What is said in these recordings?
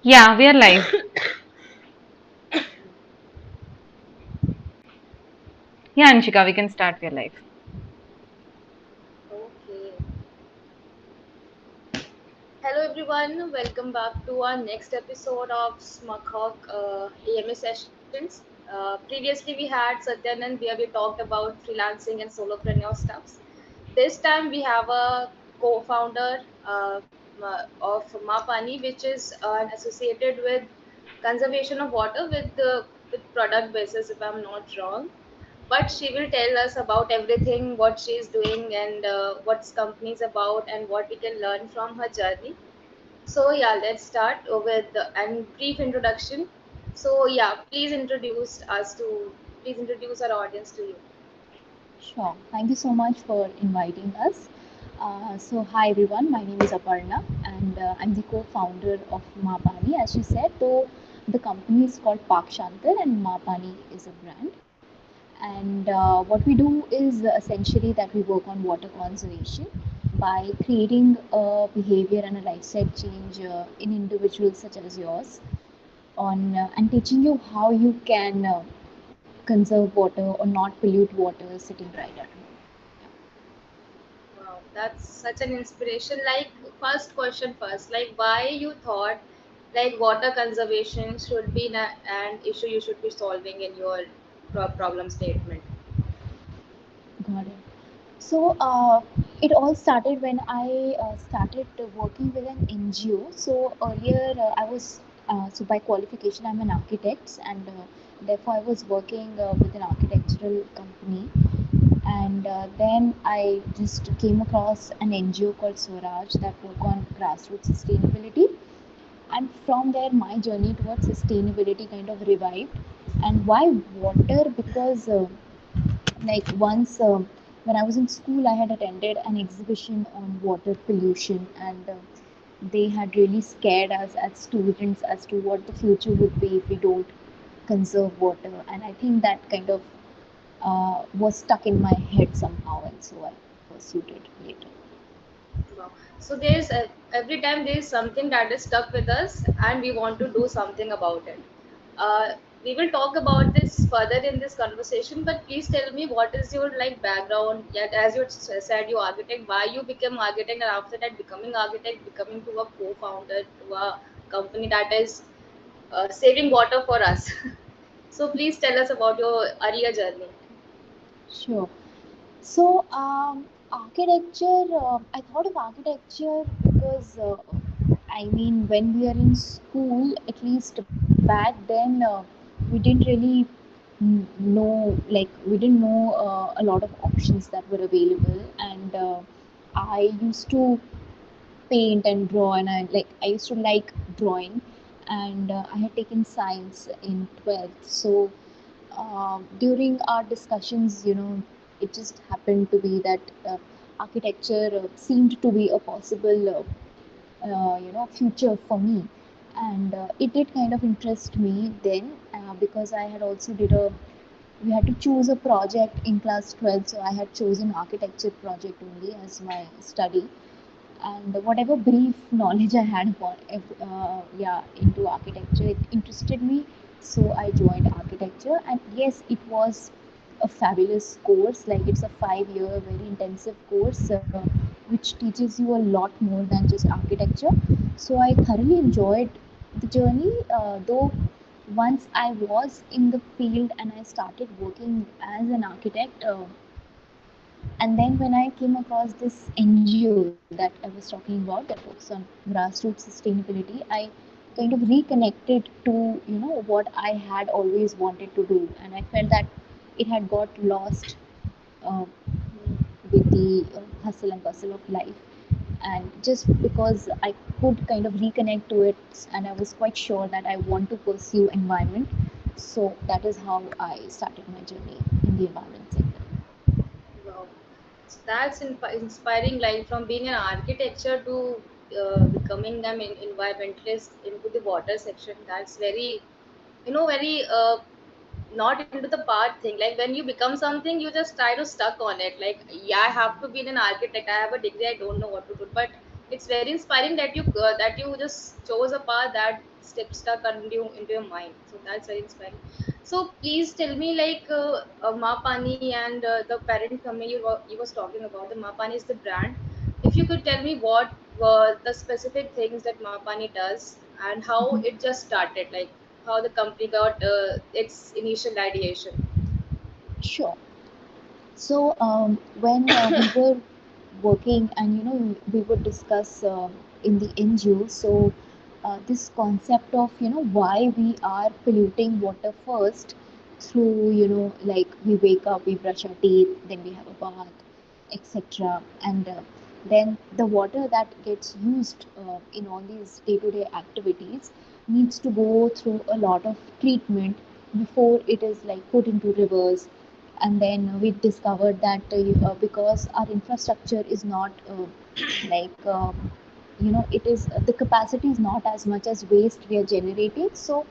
Yeah, we are live. Yeah, Anshika, we can start. We are live. Okay. Hello everyone, welcome back to our next episode of Smug A.M.A sessions. Previously we had Satyanand where we talked about freelancing and solopreneur stuffs. This time we have a co-founder of MaPani, which is associated with conservation of water with product basis, if I'm not wrong. But she will tell us about everything, what she is doing, and what's company is about, and what we can learn from her journey. So yeah, let's start with a brief introduction. So yeah, please introduce our audience to you. Sure. Thank you so much for inviting us. Hi everyone. My name is Aparna, and I'm the co-founder of MaPani. As you said, though the company is called Park Shantar, and MaPani is a brand. And what we do is essentially that we work on water conservation by creating a behavior and a lifestyle change in individuals such as yours, on and teaching you how you can conserve water or not pollute water sitting right at home. Wow, that's such an inspiration. Like first question first, like why you thought like water conservation should be an issue you should be solving in your problem statement. Got it. It all started when I started working with an NGO. So earlier, by qualification, I'm an architect, and therefore I was working with an architectural company. And then I just came across an NGO called Swaraj that work on grassroots sustainability. And from there, my journey towards sustainability kind of revived. And why water? Because like once when I was in school, I had attended an exhibition on water pollution, and they had really scared us as students as to what the future would be if we don't conserve water. And I think that kind of was stuck in my head somehow, and so I pursued it later. Wow. So every time there is something that is stuck with us, and we want to do something about it. Uh, we will talk about this further in this conversation. But please tell me what is your like background? Yet, as you said, you architect. Why you became architect, and after that, becoming architect, becoming to a co-founder to a company that is saving water for us. So please tell us about your earlier journey. Sure. Architecture, I thought of architecture because, I mean, when we are in school, at least back then, we didn't really we didn't know a lot of options that were available. And I used to paint and draw, and I used to like drawing. And I had taken science in 12th. During our discussions, it just happened to be that architecture seemed to be a possible, future for me, and it did kind of interest me then, because I had also did a we had to choose a project in class 12, so I had chosen architecture project only as my study. And whatever brief knowledge I had about into architecture, it interested me. So I joined architecture, and yes, it was a fabulous course. Like, it's a 5 year, very intensive course, which teaches you a lot more than just architecture. So I thoroughly enjoyed the journey, though once I was in the field and I started working as an architect. And then when I came across this NGO that I was talking about that works on grassroots sustainability, I kind of reconnected to what I had always wanted to do, and I felt that it had got lost uh, with the hustle and bustle of life. And just because I could kind of reconnect to it, and I was quite sure that I want to pursue environment, so that is how I started my journey in the environment sector. Wow. So that's inspiring. Like from being an architecture to becoming an environmentalist into the water section. That's very, very not into the part thing. Like when you become something, you just try to stuck on it. Like, yeah, I have to be an architect. I have a degree. I don't know what to do, but it's very inspiring that you just chose a path that step stuck into your mind. So that's very inspiring. So please tell me, like, MaPani and the parent company you was talking about, the MaPani is the brand. If you could tell me what were the specific things that MaPani does and how Mhm. it just started, like how the company got its initial ideation. Sure. So when we were working, and we would discuss in the NGO. So this concept of why we are polluting water first through like we wake up, we brush our teeth, then we have a bath, etc. And then the water that gets used in all these day-to-day activities needs to go through a lot of treatment before it is like put into rivers. And then we discovered that because our infrastructure is not like it is the capacity is not as much as waste we are generating. So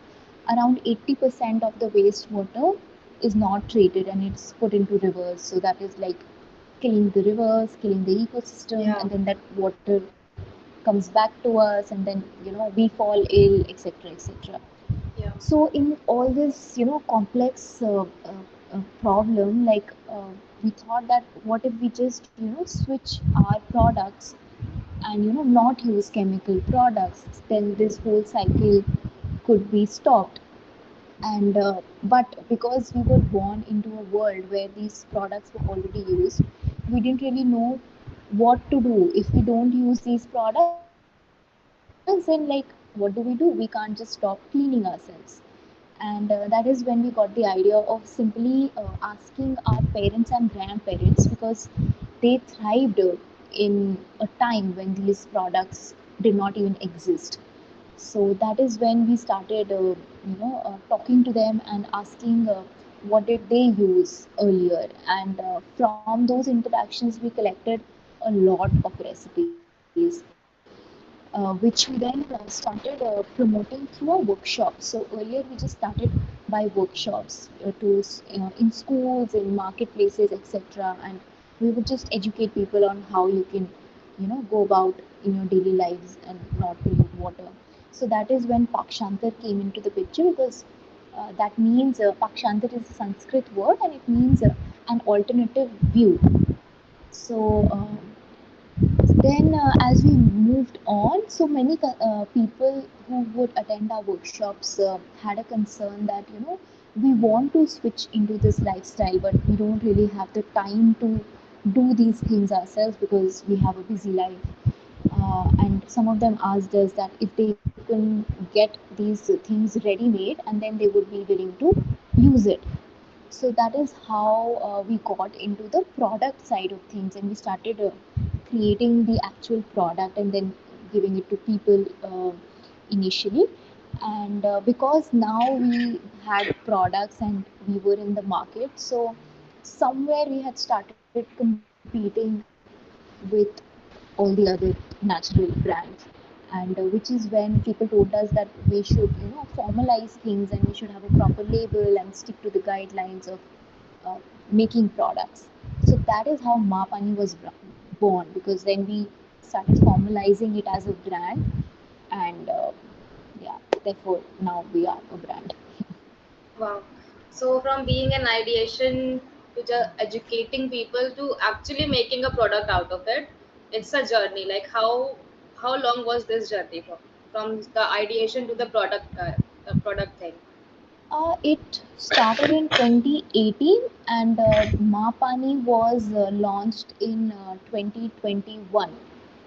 around 80% of the wastewater is not treated and it's put into rivers. So that is like killing the rivers, killing the ecosystem, Yeah, and then that water comes back to us, and then we fall ill, etc., etc. yeah, So in all this complex problem, like we thought that what if we just switch our products and not use chemical products, then this whole cycle could be stopped. And but because we were born into a world where these products were already used, we didn't really know what to do. If we don't use these products, then like what do? We can't just stop cleaning ourselves. And that is when we got the idea of simply asking our parents and grandparents, because they thrived in a time when these products did not even exist. So that is when we started talking to them and asking what did they use earlier. And from those interactions we collected a lot of recipes, which we then started promoting through our workshops. So earlier we just started by workshops in schools, in marketplaces, etc. And we would just educate people on how you can go about in your daily lives and not pollute water. So that is when Pakshantar came into the picture, because that means Pakshantar is a Sanskrit word and it means an alternative view. So then, as we moved on, so many people who would attend our workshops had a concern that we want to switch into this lifestyle, but we don't really have the time to do these things ourselves because we have a busy life. And some of them asked us that if they can get these things ready made, and then they would be willing to use it. So that is how we got into the product side of things, and we started creating the actual product and then giving it to people initially. And because now we had products and we were in the market, so somewhere we had started competing with all the other natural brands. And which is when people told us that we should formalize things and we should have a proper label and stick to the guidelines of uh, making products. So that is how MaPani was born, because then we started formalizing it as a brand. And yeah, therefore now we are a brand. wow. So from being an ideation to just educating people to actually making a product out of it, it's a journey. Like how long was this journey from the ideation to the product thing? It started in 2018, and MaPani was launched in 2021.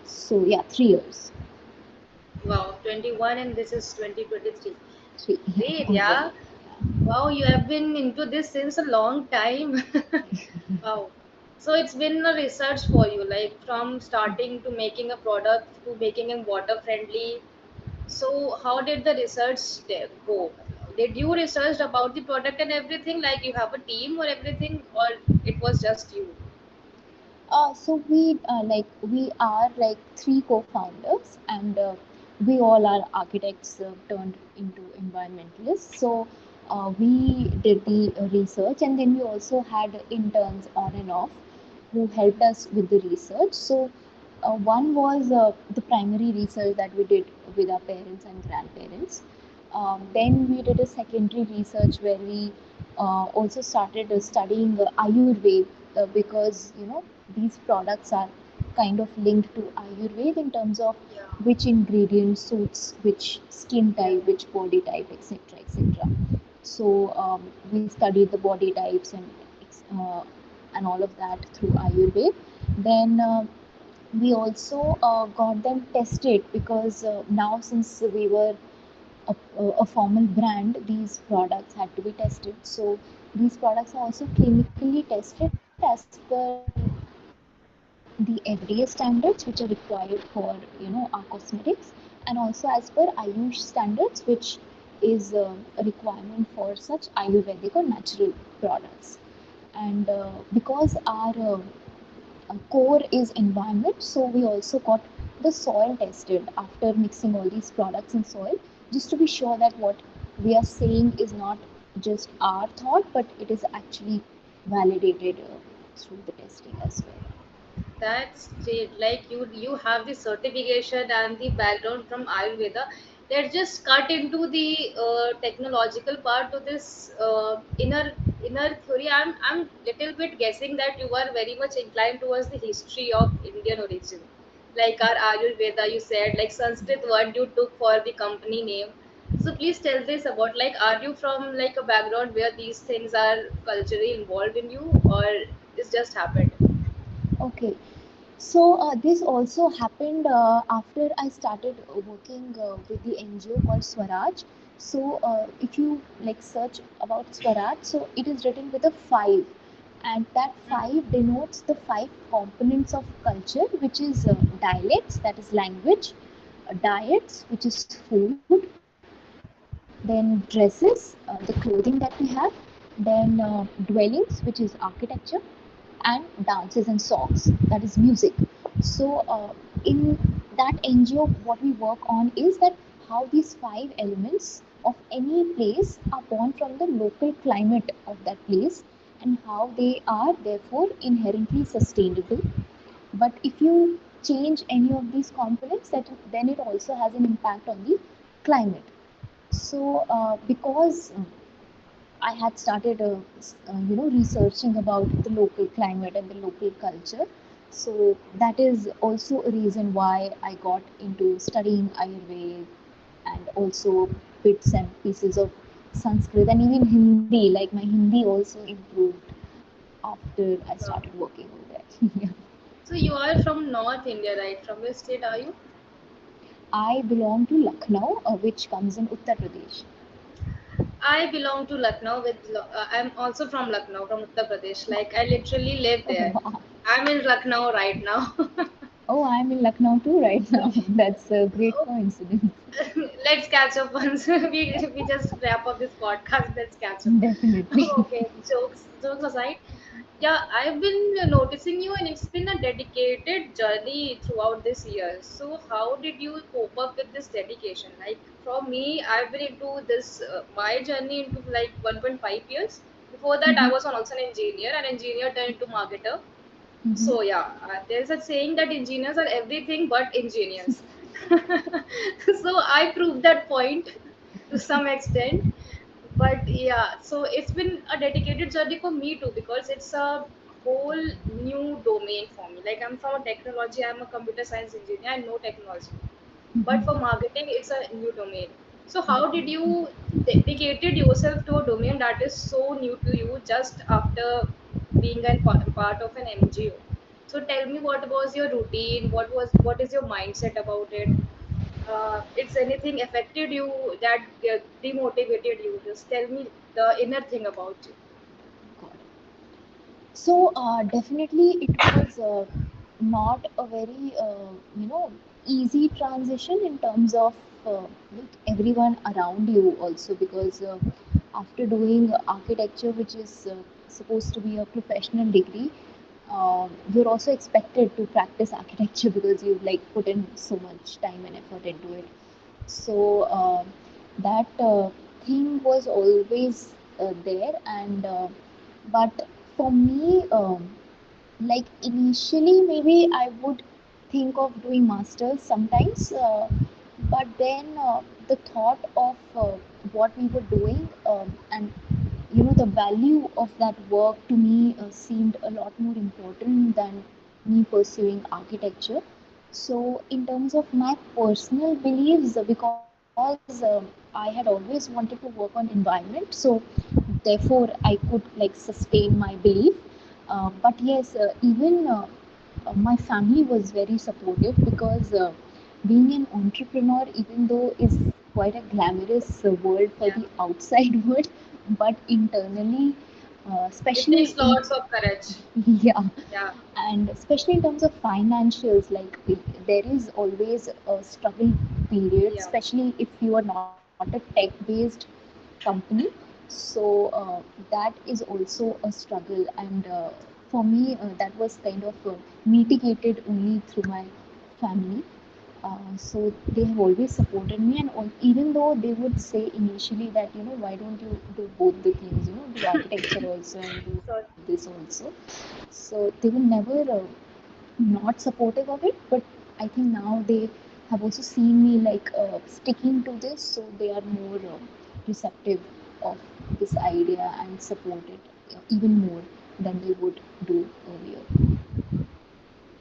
So yeah, 3 years. Wow, 21 and this is 2023. Three, yeah, Great, already. yeah. Wow, you have been into this since a long time. Wow. So it's been a research for you, like from starting to making a product to making it water friendly. So how did the research go? Did you research about the product and everything? Like you have a team or everything, or it was just you? So we are like three co-founders, and we all are architects turned into environmentalists. So we did the research, and then we also had interns on and off who helped us with the research. So One was the primary research that we did with our parents and grandparents. Then we did a secondary research where we also started studying Ayurveda, because these products are kind of linked to Ayurveda in terms of Yeah. which ingredient suits which skin Yeah. type, which body type, etc., etc. So we studied the body types uh, and all of that through Ayurveda. Then we also got them tested, because now, since we were a formal brand, these products had to be tested. So these products are also clinically tested as per the FDA standards, which are required for our cosmetics, and also as per Ayush standards, which is a requirement for such Ayurvedic or natural products. And because our core is environment, so we also got the soil tested after mixing all these products in soil, just to be sure that what we are saying is not just our thought, but it is actually validated through the testing as well. That's great. Like you have the certification and the background from Ayurveda. Let's just cut into the technological part to this inner theory. I'm little bit guessing that you are very much inclined towards the history of Indian origin, like our Ayurveda. You said like Sanskrit word you took for the company name. So please tell this about, like, are you from like a background where these things are culturally involved in you, or it's just happened? Okay, so this also happened after I started working with the NGO called Swaraj. So if you like search about Swaraj, so it is written with a five, and that five denotes the five components of culture, which is dialects, that is language, diets, which is food, then dresses, the clothing that we have, then dwellings, which is architecture, and dances and songs, that is music. So in that NGO, what we work on is that how these five elements of any place are born from the local climate of that place, and how they are therefore inherently sustainable. But if you change any of these components, that then it also has an impact on the climate. So because I had started, researching about the local climate and the local culture. So that is also a reason why I got into studying Ayurveda, and also bits and pieces of Sanskrit and even Hindi. Like my Hindi also improved after I Wow. started working over there. Yeah. So you are from North India, right? From which state are you? I belong to Lucknow, which comes in Uttar Pradesh. I belong to Lucknow. I'm also from Lucknow, from Uttar Pradesh. Like I literally live Oh, there. wow. I'm in Lucknow right now. Oh, I'm in Lucknow too right now. That's a great coincidence. Let's catch up once we just wrap up this podcast. Let's catch up. Definitely. Okay, jokes aside, yeah, I've been noticing you, and it's been a dedicated journey throughout this year. So how did you cope up with this dedication? Like for me, I've been into this my journey into like 1.5 years. Before that, I Mm-hmm. was also an engineer, and engineer turned into marketer. Mm-hmm. So yeah, there's a saying that engineers are everything but engineers. So I proved that point to some extent. But yeah, so it's been a dedicated journey for me too, because it's a whole new domain for me. Like I'm from technology, I'm a computer science engineer, I know technology, but for Mm-hmm. marketing it's a new domain. So how did you dedicated yourself to a domain that is so new to you just after being part of an NGO? So tell me, what was your routine, what is your mindset about it? It's anything affected you that demotivated you? Just tell me the inner thing about you. Got it. So definitely it was not a very easy transition in terms of like everyone around you also, because after doing architecture, which is supposed to be a professional degree, you're also expected to practice architecture because you've like put in so much time and effort into it. So that thing was always there, and but for me, like initially maybe I would think of doing masters sometimes, but then the thought of what we were doing, and the value of that work to me seemed a lot more important than me pursuing architecture. So in terms of my personal beliefs, because I had always wanted to work on environment, so therefore I could like sustain my belief. But yes, even my family was very supportive, because being an entrepreneur, even though is quite a glamorous world for Yeah. the outside world, but internally, It especially takes in lots of courage. yeah, Yeah. and especially in terms of financials, like there is always a struggle period, Yeah. especially if you are not a tech based company. So that is also a struggle, and for me that was kind of mitigated only through my family. So they have always supported me, and even though they would say initially that, why don't you do both the things, do architecture also and do So this also. So they were never not supportive of it, but I think now they have also seen me like sticking to this, so they are more receptive of this idea and support it even more than they would do earlier.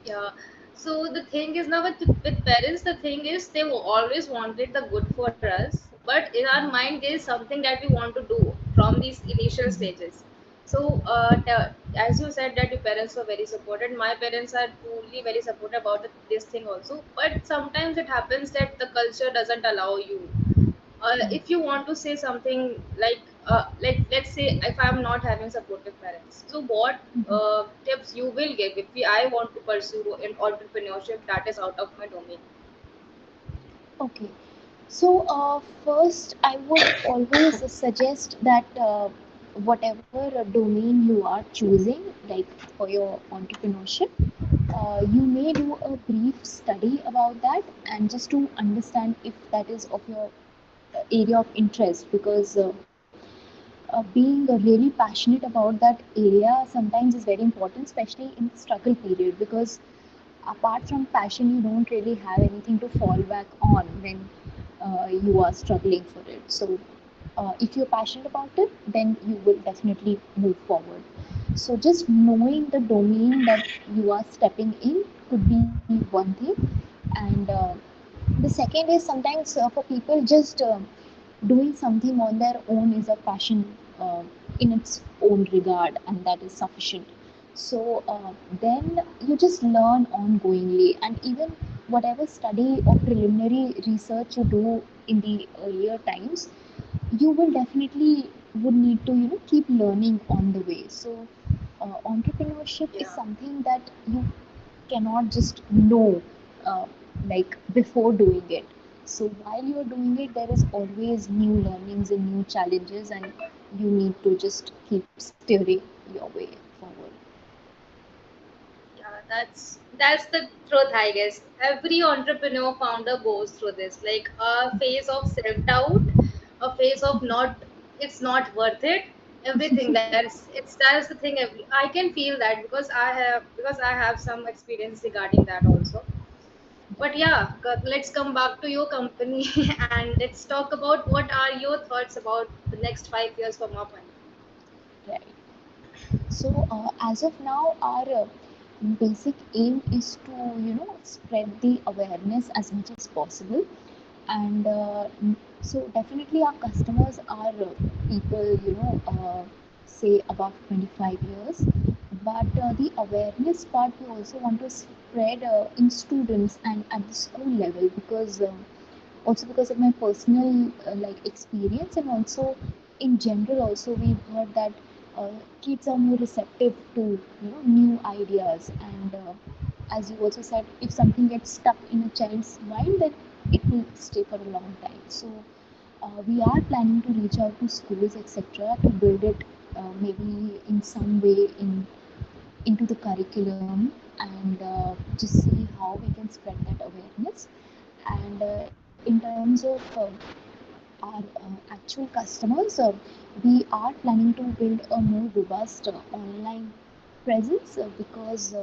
yeah. So the thing is now with parents, the thing is they always wanted the good for us, but in our mind there is something that we want to do from these initial stages. So as you said that your parents were very supported. My parents are truly very supportive about this thing also. But sometimes it happens that the culture doesn't allow you. If you want to say something like let's say if I'm not having supportive parents, so what tips you will give if I want to pursue in entrepreneurship that is out of my domain? Okay. So, first, I would always suggest that whatever domain you are choosing, like for your entrepreneurship, you may do a brief study about that, and just to understand if that is of your area of interest, because being really passionate about that area sometimes is very important, especially in the struggle period, because apart from passion you don't really have anything to fall back on when you are struggling for it. So if you're passionate about it, then you will definitely move forward. So just knowing the domain that you are stepping in could be one thing. And the second is sometimes for people just doing something on their own is a passion in its own regard, and that is sufficient. So then you just learn ongoingly, and even whatever study or preliminary research you do in the earlier times, you will definitely would need to keep learning on the way. So entrepreneurship is Yeah. something that you cannot just know uh, like before doing it. So while you are doing it, there is always new learnings and new challenges, and you need to just keep steering your way forward. Yeah, that's the truth, I guess. Every entrepreneur founder goes through this, like a phase of self doubt, a phase of not, it's not worth it. Everything that's the thing. I can feel that because I have some experience regarding that also. But yeah, let's come back to your company and let's talk about what are your thoughts about the next 5 years for MaPani. Right. So as of now, our basic aim is to spread the awareness as much as possible, and so definitely our customers are people say above 25 years, but the awareness part we also want to spread in students and at the school level, because also because of my personal like experience, and also in general also we've heard that uh, kids are more receptive to new ideas, and as you also said, if something gets stuck in a child's mind, then it will stay for a long time. So we are planning to reach out to schools, etc., to build it maybe in some way into the curriculum, and just see how we can spread that awareness. And in terms of our actual customers, we are planning to build a more robust online presence, because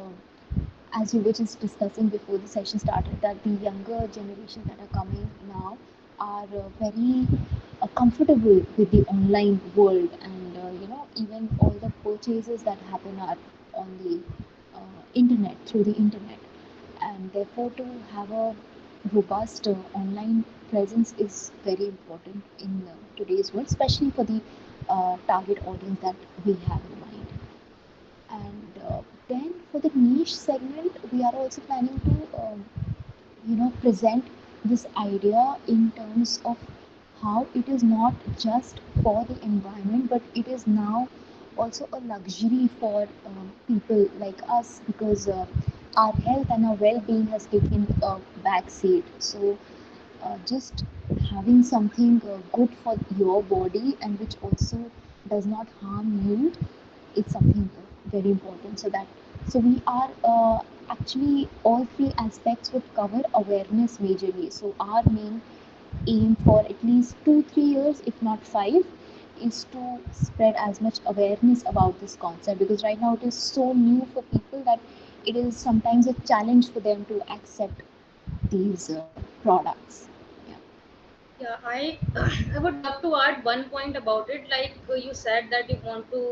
as you were just discussing before the session started, that the younger generations that are coming now are very comfortable with the online world, and even all the purchases that happen are on the internet, through the internet, and therefore to have a robust online presence is very important in today's world, especially for the target audience that we have in mind. And then for the niche segment, we are also planning to present this idea in terms of how it is not just for the environment, but it is now also a luxury for people like us, because our health and our well-being has taken a back seat. So just having something good for your body and which also does not harm you is something very important. So we are actually, all three aspects would cover awareness majorly. So our main aim for at least 2 3 years, if not five, is to spread as much awareness about this concept, because right now it is so new for people that it is sometimes a challenge for them to accept these products. Yeah. Yeah, I I would love to add one point about it. Like you said that you want to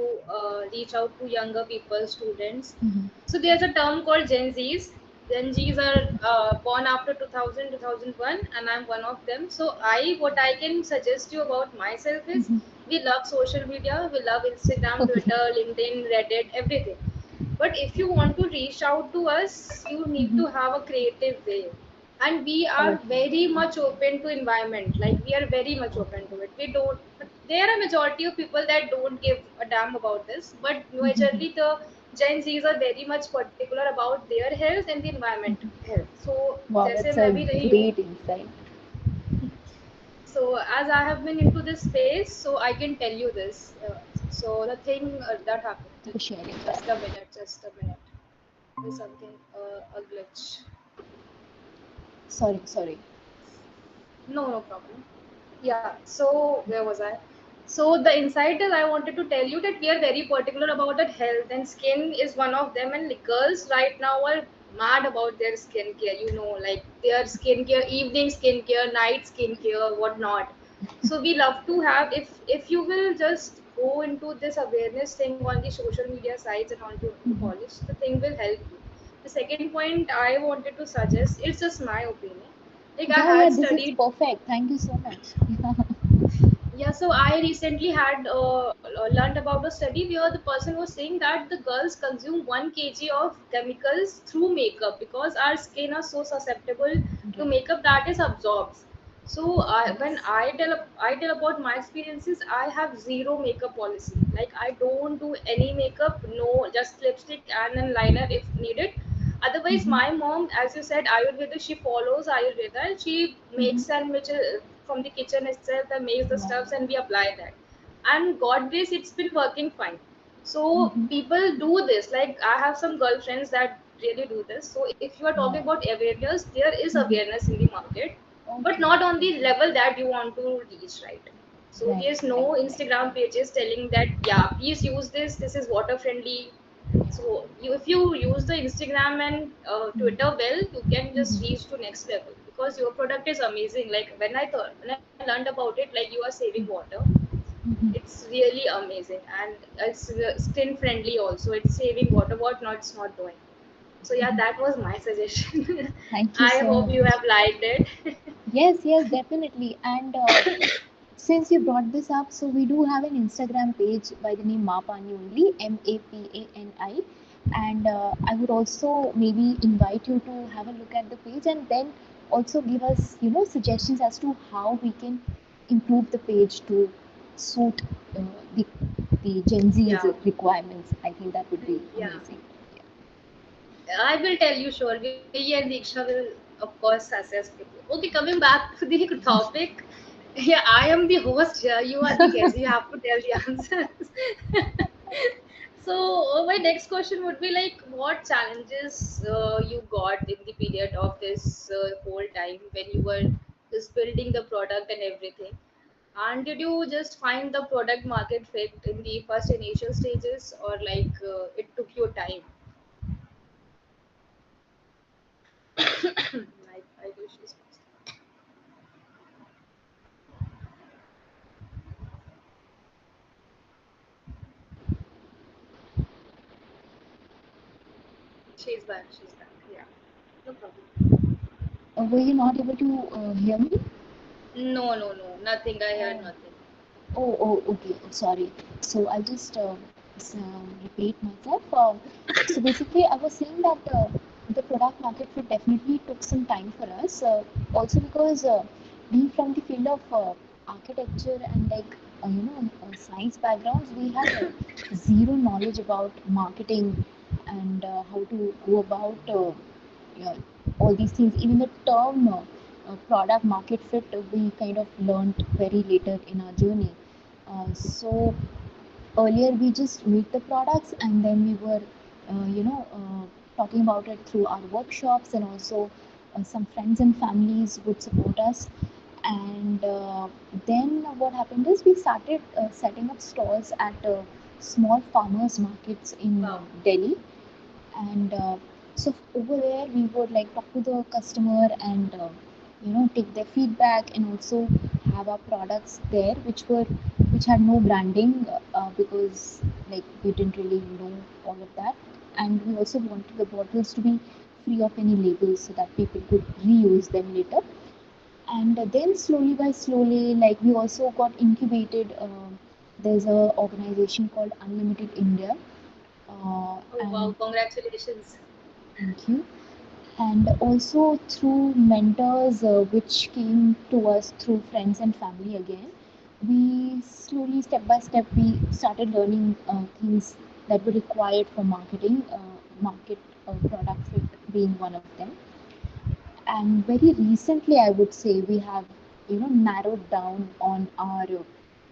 reach out to younger people, students. Mm-hmm. So there's a term called Gen Zs. Gen Zs are born after 2000, 2001, and I'm one of them. So what I can suggest you about myself is, Mm-hmm. we love social media. We love Instagram, Okay. Twitter, LinkedIn, Reddit, everything. But if you want to reach out to us, you need Mm-hmm. to have a creative way. And we are Okay. very much open to environment. Like we are very much open to Okay. it. We don't. But there are majority of people that don't give a damn about this. But Mm-hmm. majorly the Gen Zs are very much particular about their health and the environment health. So Wow, जैसे that's मैं a भी रही हूँ. great insight. So as I have been into this space, so I can tell you this. So the thing that happened. For sharing that. Just a minute. Just a minute. There's something, a glitch. Sorry, sorry. No, no problem. Yeah, so where was I? So the insight is, I wanted to tell you that we are very particular about that health, and skin is one of them. And girls right now are mad about their skincare. Like their skincare, evening skincare, night skincare, whatnot. So we love to have, if you will just go into this awareness thing on the social media sites and onto the Mm-hmm. college, the thing will help you. The second point I wanted to suggest, it's just my opinion. Like I Yeah, yeah, had this is studied. perfect. Thank you so much. Yeah. Yeah, so I recently had learned about a study where the person was saying that the girls consume 1 kg of chemicals through makeup, because our skin are so susceptible to Right. makeup that is absorbs. So when Yes. I tell about my experiences, I have zero makeup policy. Like I don't do any makeup, no, just lipstick and then liner if needed. Otherwise, Mm-hmm. my mom, as you said, Ayurveda, she follows Ayurveda, and she Mm-hmm. makes and which from the kitchen itself and makes the Wow. stuffs, and we apply that. And God grace, it's been working fine. So Mm-hmm. people do this. Like I have some girlfriends that really do this. So if you are talking Wow. about awareness, there is Mm-hmm. awareness in the market, but Okay. not on the Okay. level that you want to reach, right? So Right. there's no Right. Right. Instagram pages telling that, yeah, please use this. This is water friendly. So if you use the Instagram and Twitter well, you can just Mm-hmm. reach to next level, because your product is amazing. Like when I learned about it, like you are saving water, Mm-hmm. it's really amazing, and it's skin friendly also. It's saving water. What not? It's not doing. So yeah, that was my suggestion. Thank you I so hope you much. have liked it. Yes, yes, definitely. And since you brought this up, so we do have an Instagram page by the name MaPani only, MaPani. And I would also maybe invite you to have a look at the page, and then also give us, suggestions as to how we can improve the page to suit uh, the, the Gen Z's Yeah, requirements. I think that would be yeah. amazing. I will tell you sure. We and Diksha will, of course, assess with you. Okay, coming back to the topic. Yeah, I am the host here. You are the guest. You have to tell the answers. So, my next question would be like, what challenges you got in the period of this whole time when you were just building the product and everything? And did you just find the product market fit in the first, initial stages, or like it took your time? I do she's back. She's back. Yeah, no problem. Were you not able to hear me? No, no, no, nothing. I heard Oh, nothing. okay. Sorry. So I'll just repeat myself. So basically, I was saying that the product market fit definitely took some time for us. Also because being from the field of architecture and like science backgrounds, we had zero knowledge about marketing and how to go about yeah, all these things. Even the term product market fit, we kind of learned very later in our journey. So earlier we just made the products and then we were talking about it through our workshops, and also some friends and families would support us. And then what happened is we started setting up stalls at small farmers markets in Wow. Delhi. And so over there we would like talk to the customer and take their feedback, and also have our products there which had no branding, because like we didn't really know all of that. And we also wanted the bottles to be free of any labels so that people could reuse them later. And then slowly by slowly, like we also got incubated. There's a organization called Unlimited India, Oh wow, and congratulations. thank you. And also through mentors, which came to us through friends and family again, we slowly, step by step, we started learning things that were required for marketing, market product fit being one of them. And very recently, I would say, we have narrowed down on our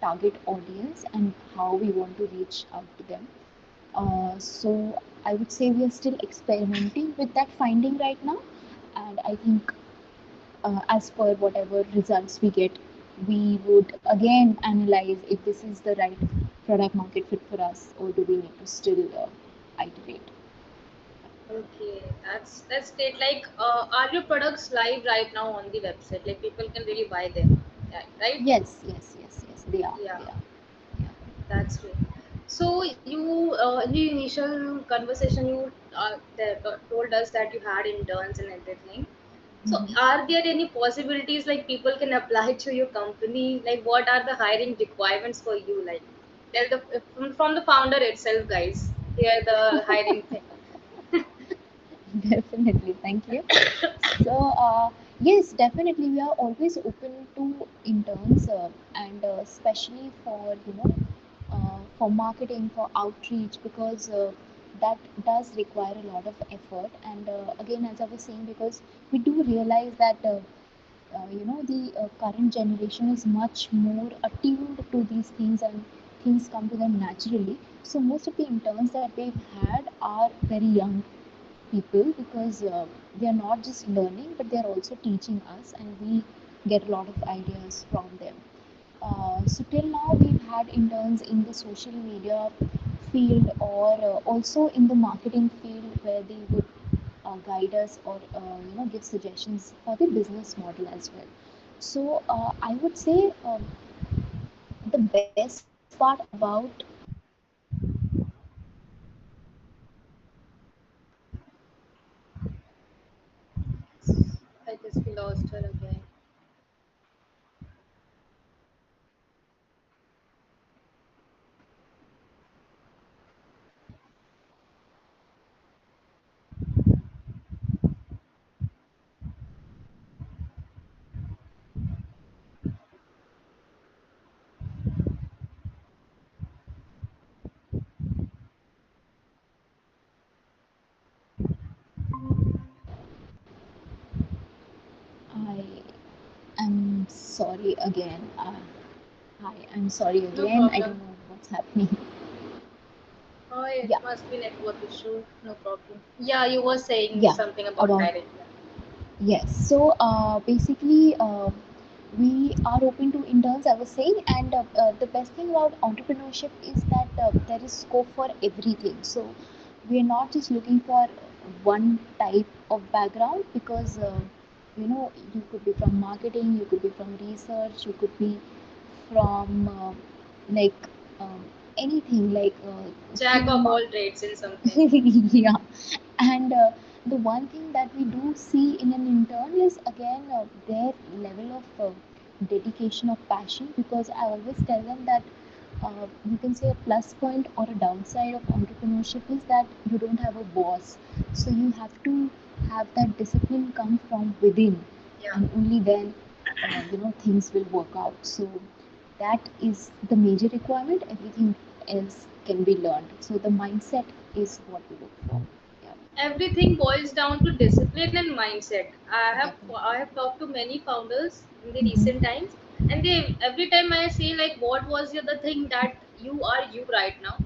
target audience and how we want to reach out to them. So I would say we are still experimenting with that finding right now. And I think as per whatever results we get, we would again analyze if this is the right product market fit for us, or do we need to still iterate. Okay, that's great. Like, are your products live right now on the website? Like, people can really buy them, yeah, right? Yes, yes, yes, yes, they are, Yeah, they are. Yeah. that's great. So you, in the initial conversation, you told us that you had interns and everything. So, Mhm. are there any possibilities like people can apply to your company? Like, what are the hiring requirements for you? Like, tell the from the founder itself, guys. Here the hiring thing. Definitely, thank you. So, yes, definitely, we are always open to interns, and especially for for marketing, for outreach, because that does require a lot of effort. And again, as I was saying, because we do realize that the current generation is much more attuned to these things, and things come to them naturally. So most of the interns that we've had are very young people, because they are not just learning but they are also teaching us, and we get a lot of ideas from them. So till now we've had interns in the social media field, or also in the marketing field, where they would guide us, or give suggestions for the business model as well. So I would say the best part about I guess we lost her again. I am sorry again. Hi, I'm sorry No again. I problem. don't know what's happening. Oh, it Yeah, must be network issue. No problem. Yeah, you were saying yeah. something about About hiring. yes. So basically, we are open to interns, I was saying, and the best thing about entrepreneurship is that there is scope for everything. So we are not just looking for one type of background because you could be from marketing, you could be from research, you could be from like uh, anything like Jack of cinema. all trades in something. Yeah, and the one thing that we do see in an intern is again their level of dedication of passion, because I always tell them that you can say a plus point or a downside of entrepreneurship is that you don't have a boss, so you have to have that discipline come from within, Yeah. and only then things will work out. So that is the major requirement. Everything else can be learned, so the mindset is what we look for. Yeah. Everything boils down to discipline and mindset. I Definitely. have talked to many founders in the recent Mm-hmm. times, and they every time I say like, what was the other thing that you are you right now?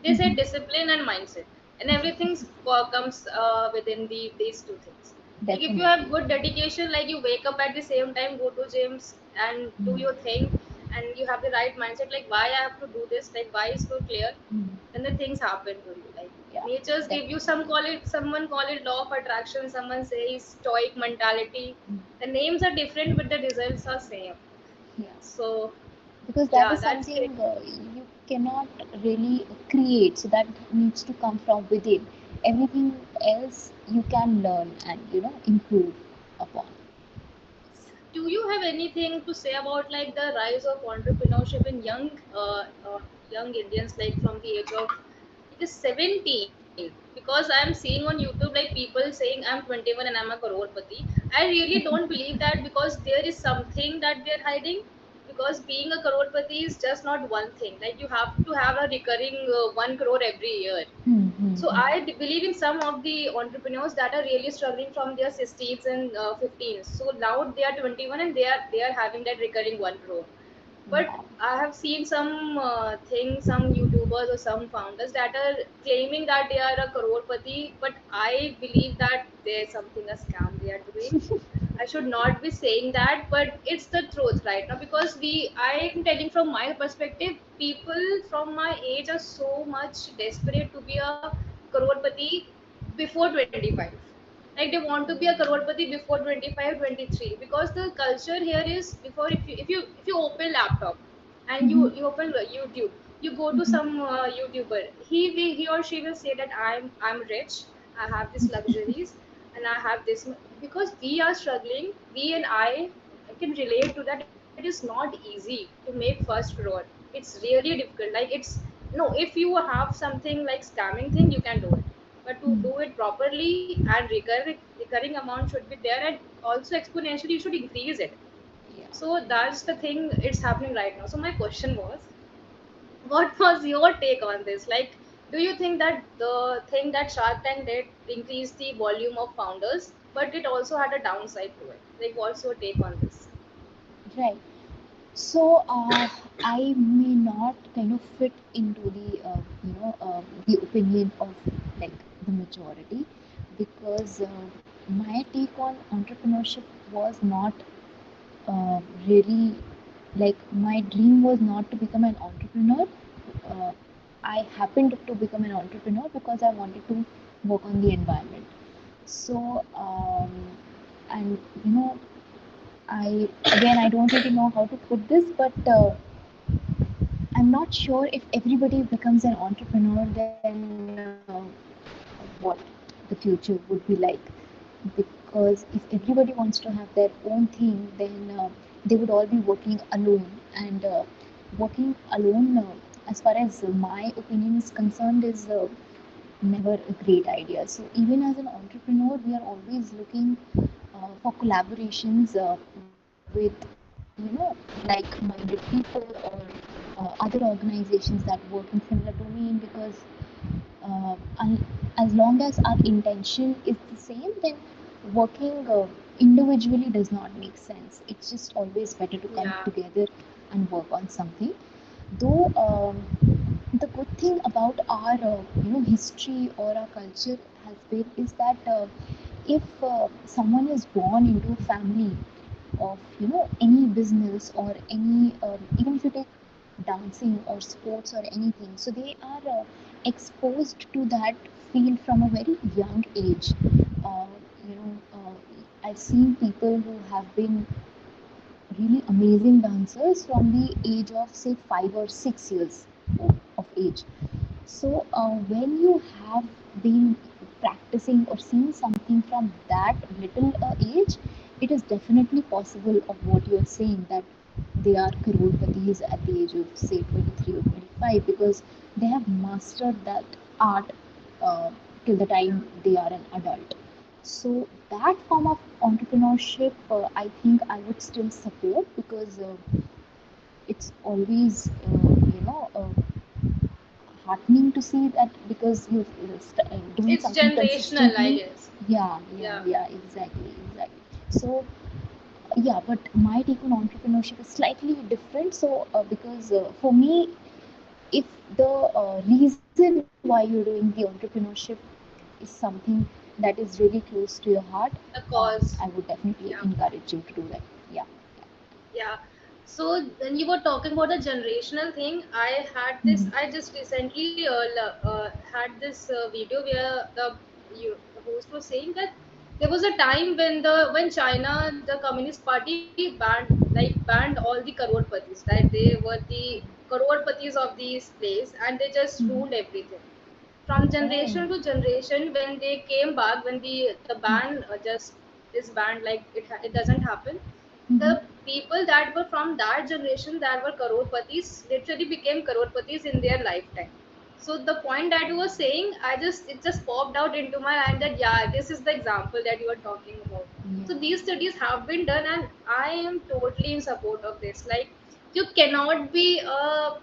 They say Mm-hmm. discipline and mindset, and everything comes within these two things. Like if you have Definitely. good dedication, like you wake up at the same time, go to gyms and do your Mm. thing, and you have the right mindset, like why I have to do this, like why is so clear, Mm. then the things happen to you. Like Yeah, nature's give you, definitely. someone call it law of attraction, someone says stoic mentality. Mm. The names are different but the results are same. Yeah, So because that yeah, is that's something great. you cannot really create, so that needs to come from within. Everything else you can learn and improve upon. Do you have anything to say about like the rise of entrepreneurship in young Indians, like from the age of it is 17? Because I'm seeing on YouTube like people saying I'm 21 and I'm a crorepati. I really don't believe that, because there is something that they're hiding. Because being a crorepati is just not one thing. Like you have to have a recurring 1 crore every year. Hmm, hmm, So hmm. believe in some of the entrepreneurs that are really struggling from their 16s and 15s. So now they are 21 and they are having that recurring 1 crore. But Wow. I have seen some things, some YouTubers or some founders that are claiming that they are a crorepati, but I believe that there's something a scam they are doing. I should not be saying that, but it's the truth right now, because I am telling from my perspective, people from my age are so much desperate to be a crorepati before 25. Like they want to be a crorepati before 25, 23, because the culture here is before, if you open laptop and Mhm, you open YouTube, you go to mhm, some YouTuber, he or she will say that I'm rich, I have these luxuries, and I have this because we are struggling. We and I can relate to that. It is not easy to make first crore. It's really difficult. Like it's no, if you have something like scamming thing, you can do it, but to mm. do it properly and recurring amount should be there, and also exponentially you should increase it. Yeah. So that's the thing it's happening right now. So my question was, what was your take on this? Like, do you think that the thing that Shark Tank did increased the volume of founders, but it also had a downside to it? Like, what's your take on this? Right. So I may not kind of fit into the opinion of like the majority, because my take on entrepreneurship was not really like, my dream was not to become an entrepreneur. Uh, I happened to become an entrepreneur because I wanted to work on the environment. So and I don't really know how to put this, but I'm not sure if everybody becomes an entrepreneur, then what the future would be like. Because if everybody wants to have their own thing, then they would all be working alone. And working alone, as far as my opinion is concerned, is never a great idea. So even as an entrepreneur, we are always looking for collaborations with like-minded people, or other organizations that work in similar domain, because uh, as long as our intention is the same, then working individually does not make sense. It's just always better to come Yeah, together and work on something. Though the good thing about our history or our culture has been is that if someone is born into a family of any business or any even if you take dancing or sports or anything, so they are exposed to that field from a very young age. uh, you know, I've seen people who have been really amazing dancers from the age of say 5 or 6 years of age. So when you have been practicing or seen something from that little age, it is definitely possible of what you are saying, that they are crorepati's at the age of say 23 or 25, because they have mastered that art uh, till the time they are an adult. So that form of entrepreneurship, I think I would still support, because it's always heartening to see that, because you're doing It's something generational, I consistently. guess. Yeah, yeah, Yeah. yeah, exactly, exactly. So yeah, but my take on entrepreneurship is slightly different. So because for me, if the reason why you're doing the entrepreneurship is something that is really close to your heart, A I cause. would definitely Yeah. encourage you to do that. Yeah. Yeah. So when you were talking about the generational thing, I had this. Mhm. I just recently had this video where the host was saying that there was a time when China, the Communist Party, banned all the crorepati's, right? They were the crorepati's of these place, and they just Mhm. ruled everything. From Oh. generation to generation, when they came back, when the Mhm. ban just is banned, like it doesn't happen, the Mhm. people that were from that generation that were crorepati's literally became crorepati's in their lifetime. So the point that you were saying, it just popped out into my mind that yeah, this is the example that you were talking about. Yeah. So these studies have been done, and I am totally in support of this. Like, you cannot be a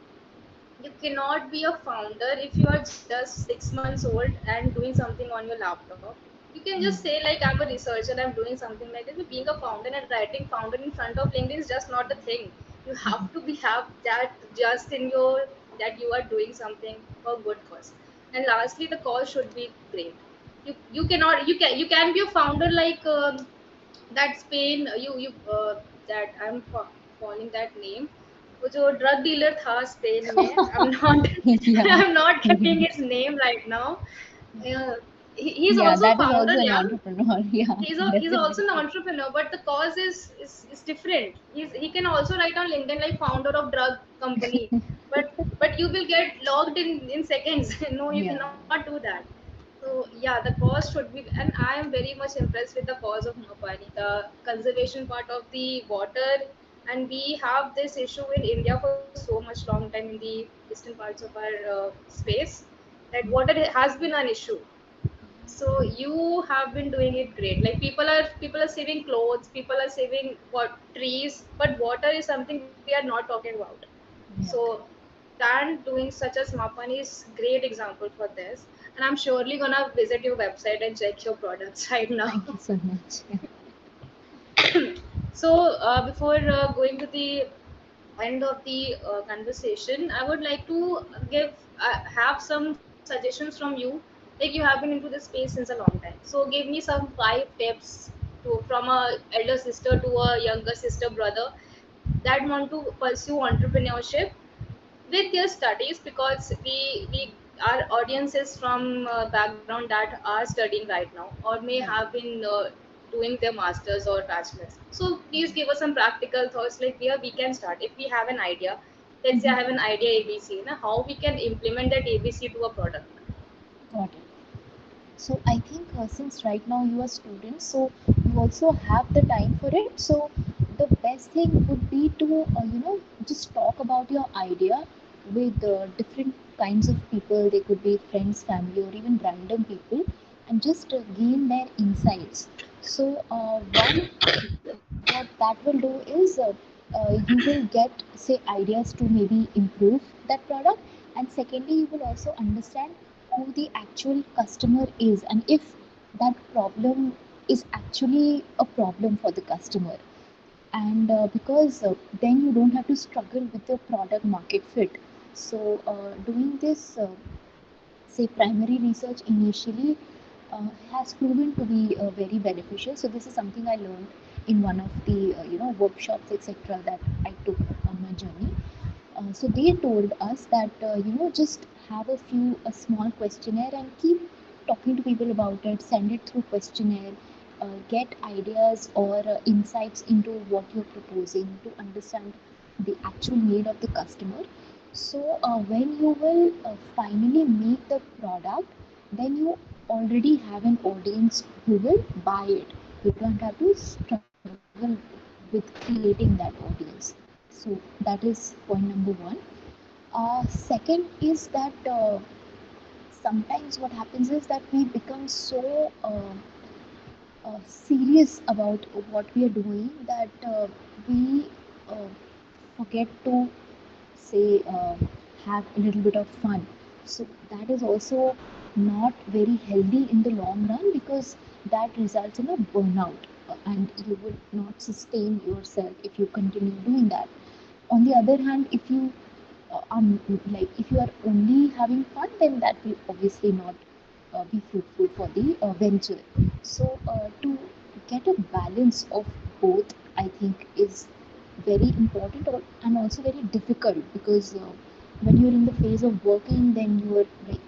founder if you are just 6 months old and doing something on your laptop. You can just say like, I'm a researcher, I'm doing something like this. But being a founder and writing founder in front of LinkedIn is just not the thing. You have to be have that just in your, that you are doing something for good cause. And lastly, the cause should be great. You cannot, you can be a founder like that Spain, that calling that name, वो जो drug dealer था Spain में, I'm not Yeah. I'm not Yeah. getting his name right now. uh, he's Yeah, also a that is founder, also an yeah. entrepreneur. Yeah, He's also an definitely. entrepreneur, but the cause is different. He can also write on LinkedIn like founder of drug company, but you will get logged in seconds. No, you Yeah. cannot do that. So yeah, the cause should be, and I am very much impressed with the cause of MaPani, the conservation part of the water. And we have this issue in India for so much long time in the distant parts of our space, that water has been an issue. So you have been doing it great. Like, people are saving clothes, people are saving what trees, but water is something we are not talking about. Yeah. So Dan doing such as Mapani is great example for this. And I'm surely gonna visit your website and check your products right now. Thank you so much. Yeah. So before going to the end of the conversation, I would like to give have some suggestions from you. Like, you have been into this space since a long time, so give me some 5 tips to, from a elder sister to a younger sister brother that want to pursue entrepreneurship with their studies, because we our audience is from background that are studying right now or may Right. have been doing their masters or bachelors. So please give us some practical thoughts, like where we can start if we have an idea. Let's say I Mhm. have an idea ABC, na, how we can implement that ABC to a product. Got it. So I think since right now you are students, so you also have the time for it. So the best thing would be to just talk about your idea with different kinds of people. They could be friends, family, or even random people, and just gain their insights. So one, what that will do is you will get say ideas to maybe improve that product, and secondly you will also understand who the actual customer is, and if that problem is actually a problem for the customer. And because then you don't have to struggle with the product market fit. So doing this say primary research initially has proven to be very beneficial. So this is something I learned in one of the workshops, etc., that I took on my journey. So they told us that just have a small questionnaire and keep talking to people about it. Send it through questionnaire. get ideas or insights into what you're proposing, to understand the actual need of the customer. So when you will finally make the product, then you already have an audience who will buy it. You don't have to struggle with creating that audience. So that is point number one. Second is that sometimes what happens is that we become so serious about what we are doing that we uh, forget to say have a little bit of fun. So that is also not very healthy in the long run, because that results in a burnout, and you will not sustain yourself if you continue doing that. On the other hand, if you like if you are only having fun, then that will obviously not be fruitful for the venture. So to get a balance of both, I think is very important, and also very difficult, because when you're in the phase of working, then you are like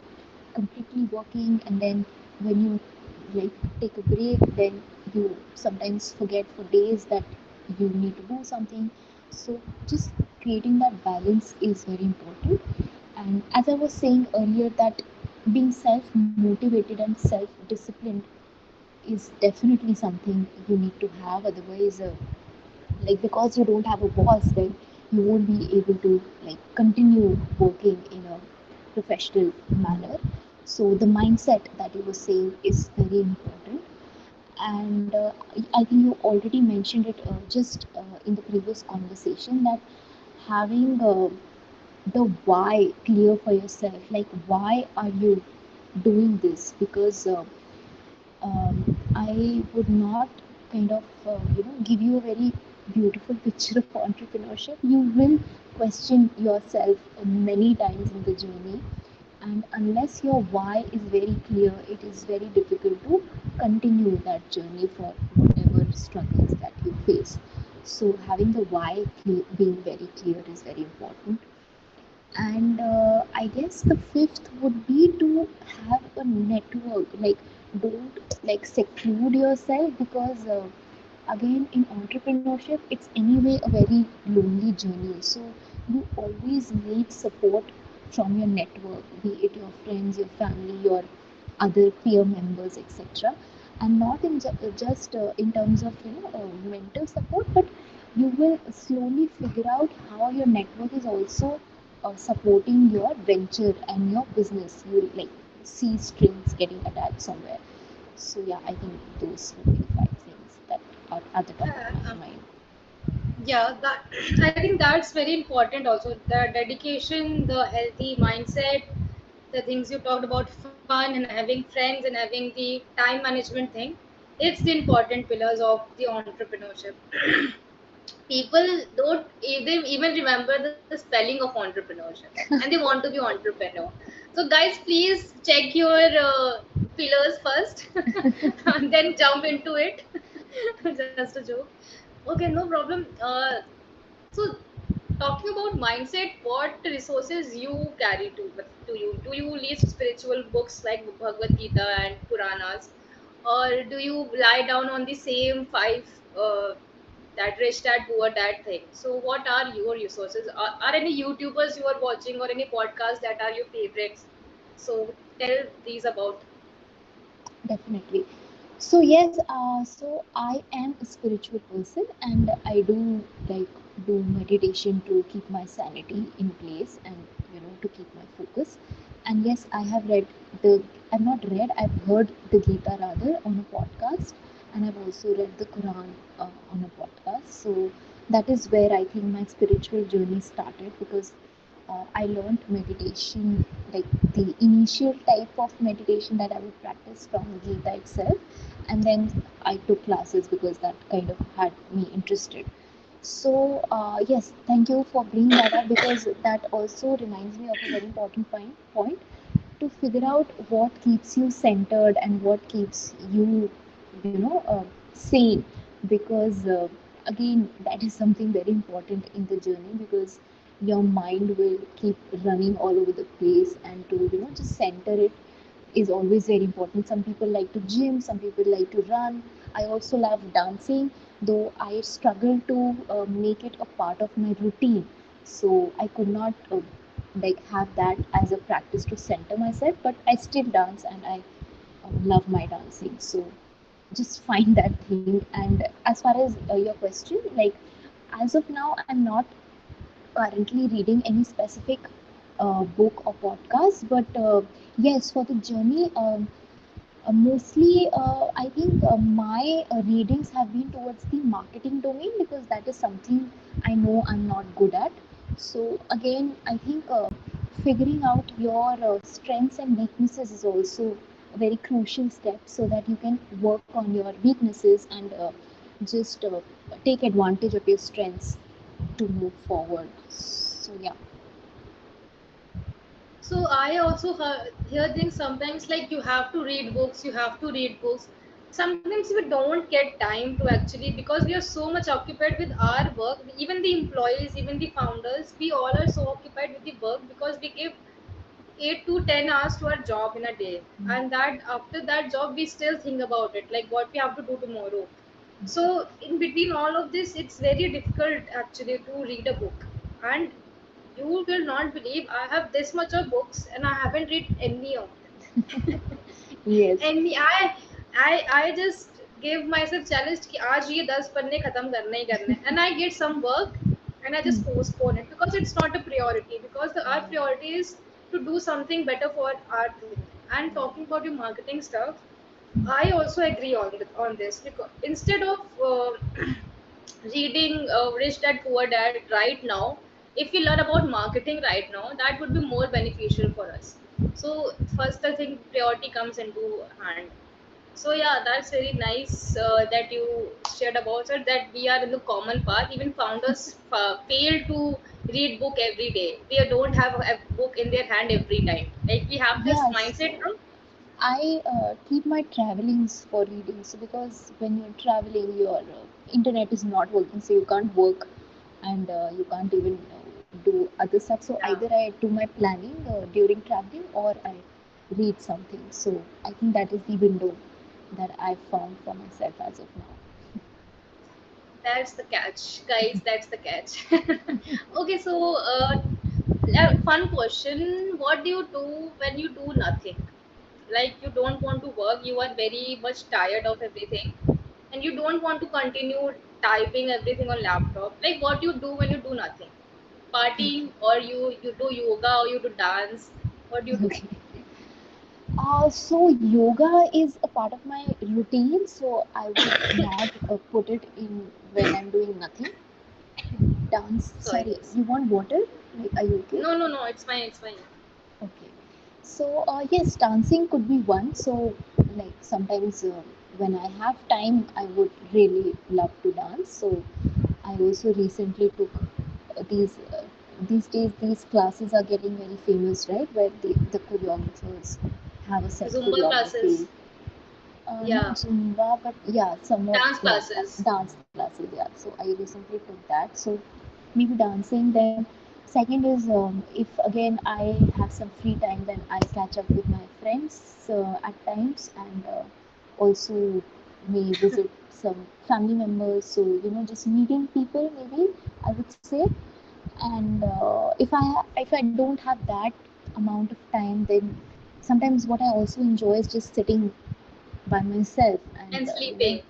completely working, and then when you like take a break, then you sometimes forget for days that you need to do something. So just creating that balance is very important. And as I was saying earlier, that being self motivated and self disciplined is definitely something you need to have. Otherwise like, because you don't have a boss, then you won't be able to like continue working in a professional manner. So the mindset that you were saying is very important. And I think you already mentioned it just in the previous conversation, that having the why clear for yourself, like why are you doing this? Because I would not kind of give you a very beautiful picture of entrepreneurship. You will question yourself many times in the journey, and unless your why is very clear, it is very difficult to continue that journey for whatever struggles that you face. So having the why being very clear is very important. And I guess the fifth would be to have a network. Like, don't like seclude yourself, because again, in entrepreneurship, it's anyway a very lonely journey. So you always need support from your network, be it your friends, your family, your other peer members, etc. And not in just in terms of mental support, but you will slowly figure out how your network is also supporting your venture and your business. You will like see strings getting attached somewhere. So yeah, I think those would be the five things that are at the top of Uh, my um, mind. yeah, that I think that's very important also. The dedication, the healthy mindset, the things you talked about, fun and having friends and having the time management thing. It's the important pillars of the entrepreneurship. People don't even remember the spelling of entrepreneurship, and they want to be entrepreneur. So guys, please check your pillars first and then jump into it. Just a joke. Okay, no problem. So talking about mindset, what resources you carry to you? Do you list spiritual books like Bhagavad Gita and Puranas, or do you lie down on the same five that rich dad poor dad thing? So what are your resources? Are any YouTubers you are watching or any podcasts that are your favorites? So tell these about. Definitely. So yes, so I am a spiritual person, and I do like do meditation to keep my sanity in place, and to keep my focus. And yes, I have read the I've not read, I've heard the Gita rather on a podcast, and I've also read the Quran on a podcast. So that is where I think my spiritual journey started, because I learned meditation, like the initial type of meditation that I would practice from Gita itself, and then I took classes because that kind of had me interested. So yes, thank you for bringing that up, because that also reminds me of a very important point, to figure out what keeps you centered and what keeps you sane. Because again, that is something very important in the journey, because your mind will keep running all over the place, and to just center it is always very important. Some people like to gym, some people like to run, I also love dancing, though I struggle to make it a part of my routine. So I could not like have that as a practice to center myself, but I still dance and I love my dancing. So just find that thing. And as far as your question, like as of now, I'm not currently reading any specific book or podcast, but yes, for the journey, mostly I think my readings have been towards the marketing domain because that is something I know I'm not good at. So again, I think figuring out your strengths and weaknesses is also a very crucial step so that you can work on your weaknesses and just take advantage of your strengths to move forward. So yeah. So I also hear things sometimes like you have to read books, you have to read books. Sometimes we don't get time to actually, because we are so much occupied with our work. Even the employees, even the founders, we all are so occupied with the work because we give 8 to 10 hours to our job in a day, and that after that job we still think about it, like what we have to do tomorrow. So in between all of this, it's very difficult actually to read a book. And you will not believe, I have this much of books and I haven't read any of them. Yes. any I just give myself challenge कि आज ये 10 पन्ने खत्म करने ही करने हैं. And I get some work and I just postpone it because it's not a priority, because our priority is to do something better for our thing. And talking about your marketing stuff, I also agree on this, because instead of reading Rich Dad Poor Dad right now, if we learn about marketing right now, that would be more beneficial for us. So first, I think priority comes into hand. So yeah, that's very nice that you shared about it. That we are in the common path. Even founders fail to read book every day. They don't have a book in their hand every time. Like we have this Yes. mindset now. I keep my travelings for readings because when you're traveling, your internet is not working, so you can't work and you can't even do other stuff. So Yeah. either I do my planning during traveling or I read something. So I think that is the window that I've found for myself as of now. That's the catch, guys. That's the catch. Okay, so fun question. What do you do when you do nothing? Like you don't want to work, you are very much tired of everything, and you don't want to continue typing everything on laptop. Like what you do when you do nothing? Party, or you do yoga, or you do dance? What do you do? Okay. So yoga is a part of my routine, so I would not put it in when I'm doing nothing. Dance. Sorry, Sorry, yes. you want water? Like, are you okay? No, no, no. It's fine. It's fine. Okay. So yes, dancing could be one. So like sometimes when I have time, I would really love to dance. So I also recently took these days these classes are getting very famous, right? Where the choreographers have a set Zumba choreography. classes. Not Yeah. Zumba, but yeah, somewhat, Dance yeah, classes. dance classes, yeah. So I recently took that. So maybe dancing. Then second is if again I have some free time, then I catch up with my friends at times and also may visit some family members. So just meeting people, maybe I would say. And if I don't have that amount of time, then sometimes what I also enjoy is just sitting by myself and And sleeping.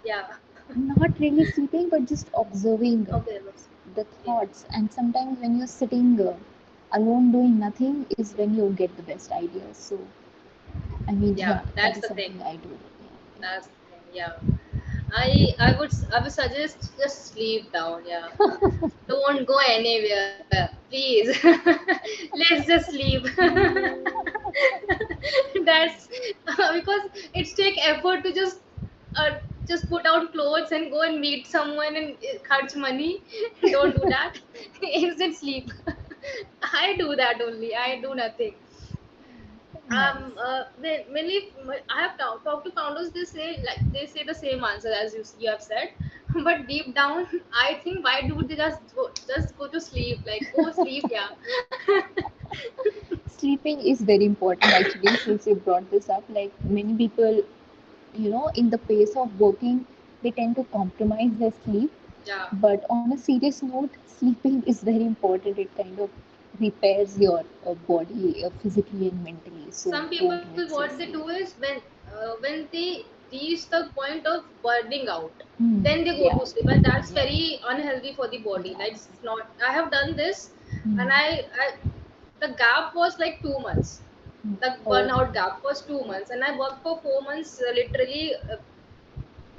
Yeah. not really sleeping but just observing Okay, that's the yeah. thoughts. And sometimes when you're sitting alone doing nothing is when you get the best ideas. So I mean, Yeah, yeah, that that's is the thing. something I do. That's the thing. Yeah. I would suggest just sleep down. Yeah. Don't go anywhere, please. Let's just sleep. That's because it's take effort to uh, just put out clothes and go and meet someone and charge money. Don't do that. Instead, sleep. I do that only. I do nothing. Nice. Mainly I have talked to founders, they say the same answer as you have said. But deep down I think, why do they just go to sleep, like go sleep, yeah. Sleeping is very important actually, since you brought this up. Like many people in the pace of working, they tend to compromise their sleep. Yeah. But on a serious note, sleeping is very important. It kind of repairs your body physically and mentally. So Some don't people miss what your they do sleep. is when they reach the point of burning out, Hmm. then they go Yeah. to sleep, and that's Yeah. very unhealthy for the body. Yeah. Like, it's not. I have done this, and Hmm. I the gap was like 2 months. Hmm. The Oh. burnout gap was 2 months, and I worked for 4 months. Literally,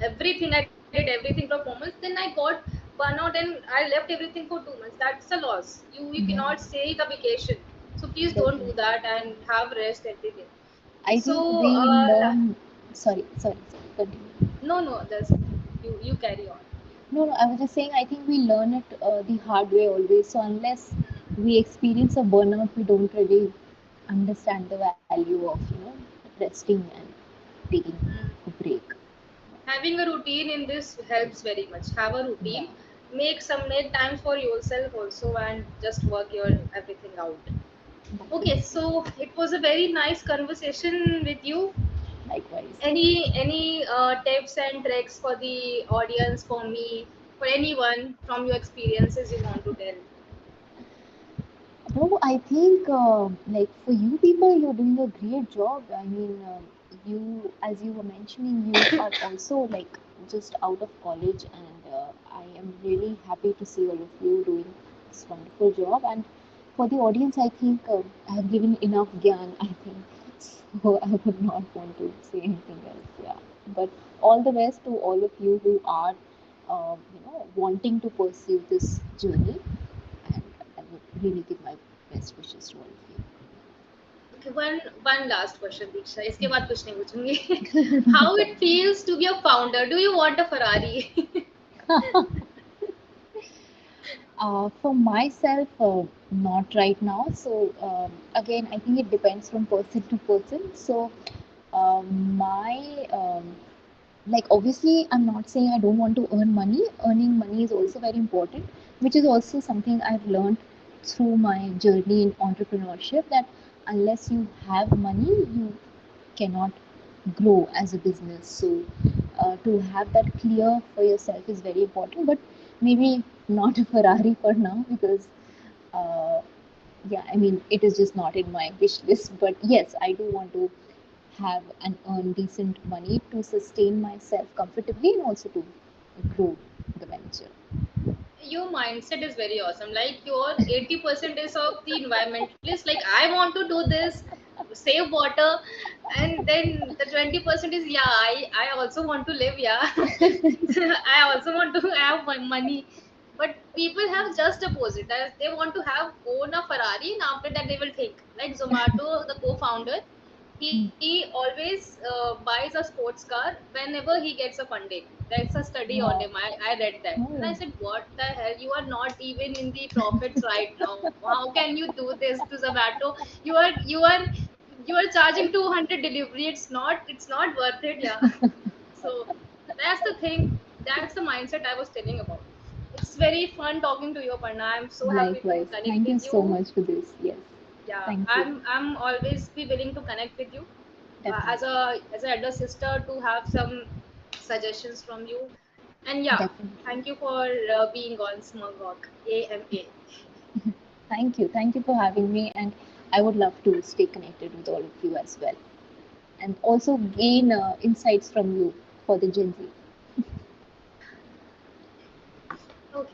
everything I did everything for 4 months. Then I got burnout, and I left everything for 2 months. That's a loss. You Yeah. cannot say the vacation. So please don't do Definitely. that and have rest every day. I So, think we learn. Sorry. Continue. no, that's okay. You carry on. No, no, I was just saying, I think we learn it the hard way always. So unless we experience a burnout, we don't really understand the value of, resting and taking Mm. a break. Having a routine in this helps very much. Have a Yeah, routine. Make time for yourself also, and just work your everything out. Okay, definitely. so it was a very nice conversation with you. Likewise. Any tips and tricks for the audience, for me, for anyone from your experiences you want to tell? Bro, I think like for you people, you're doing a great job. I mean, you, as you were mentioning, you are also like just out of college, and I am really happy to see all of you doing this wonderful job. And for the audience, I think I have given enough gyan, I think. So I would not want to say anything else. Yeah. But all the best to all of you who are, wanting to pursue this journey, and I would really give my best wishes to all of Okay, one last question, Diksha. इसके बाद कुछ नहीं पूछूंगी. you. No How it problem. feels to be a founder? Do you want a Ferrari? For myself, not right now. So again, I think it depends from person to person. So my like obviously, I'm not saying I don't want to earn money. Earning money is also very important, which is also something I've learned through my journey in entrepreneurship. That unless you have money, you cannot grow as a business. So to have that clear for yourself is very important. But maybe not a Ferrari for now, because uh, yeah, I mean it is just not in my wish list. But yes, I do want to have and earn decent money to sustain myself comfortably and also to grow the venture. Your mindset is very awesome. Like, your 80% is of the environmentalist. Like, I want to do this, save water, and then the 20% is, yeah, I also want to live. Yeah, I also want to have my money. But people have just opposite. As they want to have own a Ferrari, and after that they will think. Like Zomato, the co-founder, Hmm. he always buys a sports car whenever he gets a funding. There's a study on him. Wow. I read that, and I Oh. said, what the hell, you are not even in the profits right now. How can you do this to Zomato? You are charging 200 delivery. It's not worth it. Yeah. So that's the thing. That's the mindset I was telling about. It's very fun talking to you, Aparna. I'm so happy to Likewise. connect Thank you with so you. much for this. Yes. Yeah, Thank you. I'm always be willing to connect with you, as Definitely. a elder sister, to have some suggestions from you. And yeah, Definitely. thank you for being on Smug Walk, AMA. Thank you. Thank you for having me. And I would love to stay connected with all of you as well. And also gain insights from you for the Gen Z.